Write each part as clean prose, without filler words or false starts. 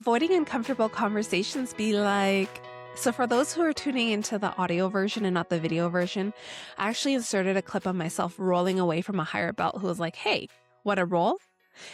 Avoiding uncomfortable conversations be like. So, for those who are tuning into the audio version and not the video version, I actually inserted a clip of myself rolling away from a hired belt who was like, "Hey, what a roll."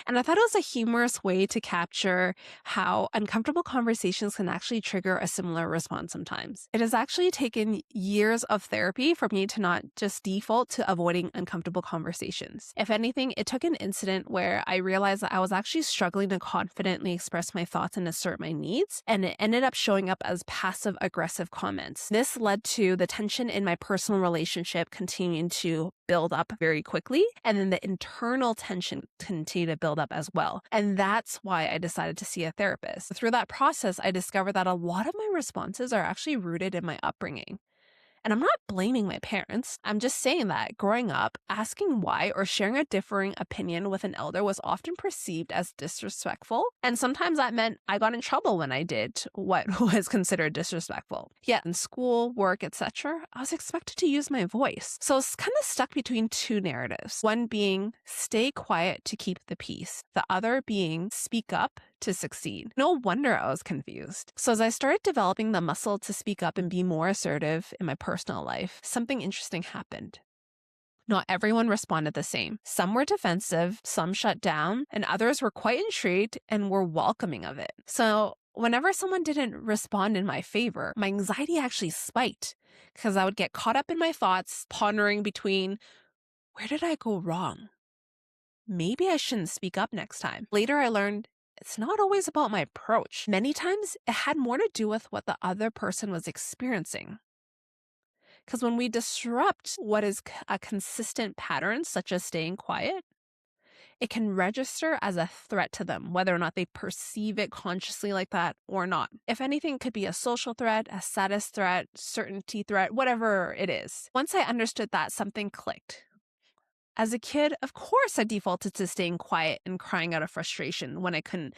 And I thought it was a humorous way to capture how uncomfortable conversations can actually trigger a similar response sometimes. It has actually taken years of therapy for me to not just default to avoiding uncomfortable conversations. If anything, it took an incident where I realized that I was actually struggling to confidently express my thoughts and assert my needs, and it ended up showing up as passive-aggressive comments. This led to the tension in my personal relationship continuing to build up very quickly, and then the internal tension continued to build up as well. And that's why I decided to see a therapist. Through that process, I discovered that a lot of my responses are actually rooted in my upbringing. And I'm not blaming my parents. I'm just saying that growing up, asking why or sharing a differing opinion with an elder was often perceived as disrespectful. And sometimes that meant I got in trouble when I did what was considered disrespectful. Yet in school, work, etc., I was expected to use my voice. So it's kind of stuck between two narratives. One being stay quiet to keep the peace. The other being speak up to succeed. No wonder I was confused. So as I started developing the muscle to speak up and be more assertive in my personal life, something interesting happened. Not everyone responded the same. Some were defensive, some shut down, and others were quite intrigued and were welcoming of it. So whenever someone didn't respond in my favor, my anxiety actually spiked because I would get caught up in my thoughts, pondering between, where did I go wrong? Maybe I shouldn't speak up next time. Later, I learned it's not always about my approach. Many times, it had more to do with what the other person was experiencing. Because when we disrupt what is a consistent pattern, such as staying quiet, it can register as a threat to them, whether or not they perceive it consciously like that or not. If anything, it could be a social threat, a status threat, certainty threat, whatever it is. Once I understood that, something clicked. As a kid, of course, I defaulted to staying quiet and crying out of frustration when I couldn't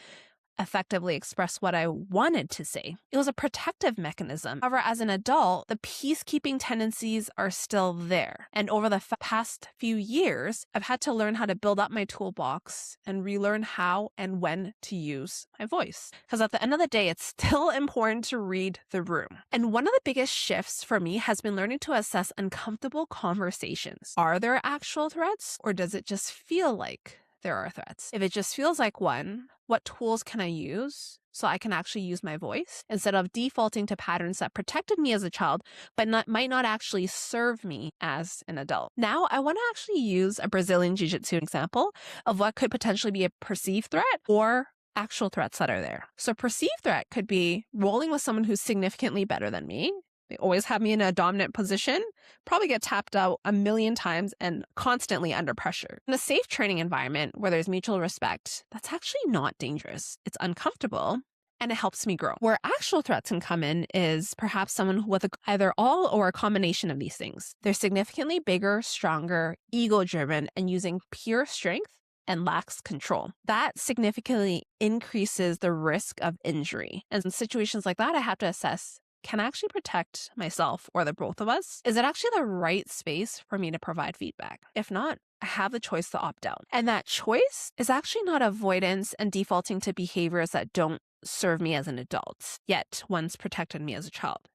effectively express what I wanted to say. It was a protective mechanism. However, as an adult, the peacekeeping tendencies are still there. And over the past few years, I've had to learn how to build up my toolbox and relearn how and when to use my voice. Because at the end of the day, it's still important to read the room. And one of the biggest shifts for me has been learning to assess uncomfortable conversations. Are there actual threats, or does it just feel like there are threats? If it just feels like one, what tools can I use so I can actually use my voice instead of defaulting to patterns that protected me as a child, but might not actually serve me as an adult? Now, I want to actually use a Brazilian Jiu-Jitsu example of what could potentially be a perceived threat or actual threats that are there. So perceived threat could be rolling with someone who's significantly better than me. They always have me in a dominant position, probably get tapped out a million times and constantly under pressure. In a safe training environment where there's mutual respect, that's actually not dangerous. It's uncomfortable and it helps me grow. Where actual threats can come in is perhaps someone with either all or a combination of these things. They're significantly bigger, stronger, ego-driven, and using pure strength and lacks control. That significantly increases the risk of injury. And in situations like that, I have to assess, can I actually protect myself or the both of us? Is it actually the right space for me to provide feedback? If not, I have the choice to opt out. And that choice is actually not avoidance and defaulting to behaviors that don't serve me as an adult, yet once protected me as a child.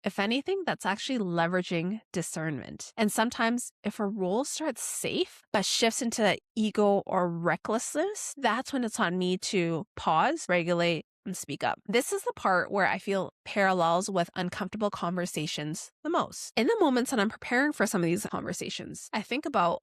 If anything, that's actually leveraging discernment. And sometimes if a role starts safe, but shifts into ego or recklessness, that's when it's on me to pause, regulate, and speak up. This is the part where I feel parallels with uncomfortable conversations the most. In the moments that I'm preparing for some of these conversations, I think about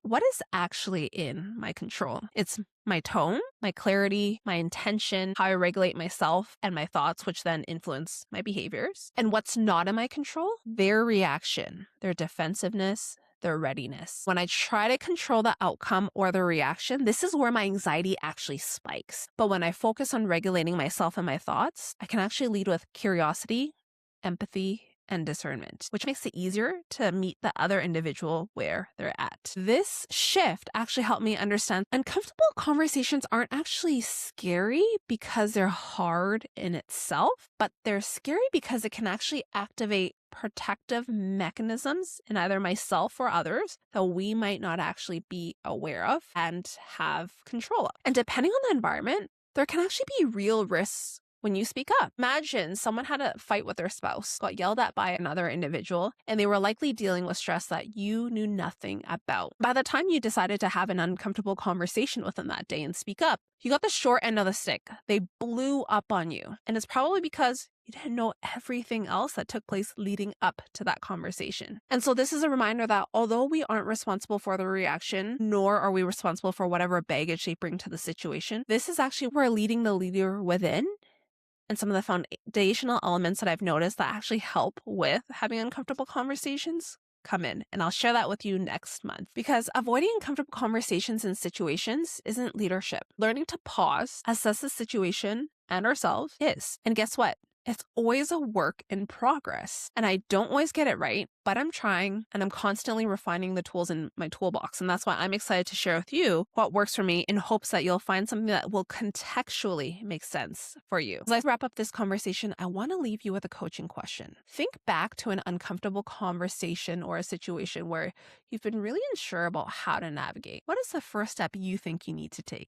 what is actually in my control. It's my tone, my clarity, my intention, how I regulate myself and my thoughts, which then influence my behaviors. And what's not in my control, their reaction, their defensiveness, their readiness. When I try to control the outcome or the reaction, this is where my anxiety actually spikes. But when I focus on regulating myself and my thoughts, I can actually lead with curiosity, empathy, and discernment, which makes it easier to meet the other individual where they're at. This shift actually helped me understand uncomfortable conversations aren't actually scary because they're hard in itself, but they're scary because it can actually activate protective mechanisms in either myself or others that we might not actually be aware of and have control of. And depending on the environment, there can actually be real risks when you speak up. Imagine someone had a fight with their spouse, got yelled at by another individual, and they were likely dealing with stress that you knew nothing about. By the time you decided to have an uncomfortable conversation with them that day and speak up, you got the short end of the stick. They blew up on you. And it's probably because you didn't know everything else that took place leading up to that conversation. And so this is a reminder that although we aren't responsible for the reaction, nor are we responsible for whatever baggage they bring to the situation, this is actually where leading the leader within and some of the foundational elements that I've noticed that actually help with having uncomfortable conversations come in. And I'll share that with you next month, because avoiding uncomfortable conversations and situations isn't leadership. Learning to pause, assess the situation and ourselves is. And guess what? It's always a work in progress. And I don't always get it right, but I'm trying and I'm constantly refining the tools in my toolbox. And that's why I'm excited to share with you what works for me in hopes that you'll find something that will contextually make sense for you. As I wrap up this conversation, I want to leave you with a coaching question. Think back to an uncomfortable conversation or a situation where you've been really unsure about how to navigate. What is the first step you think you need to take?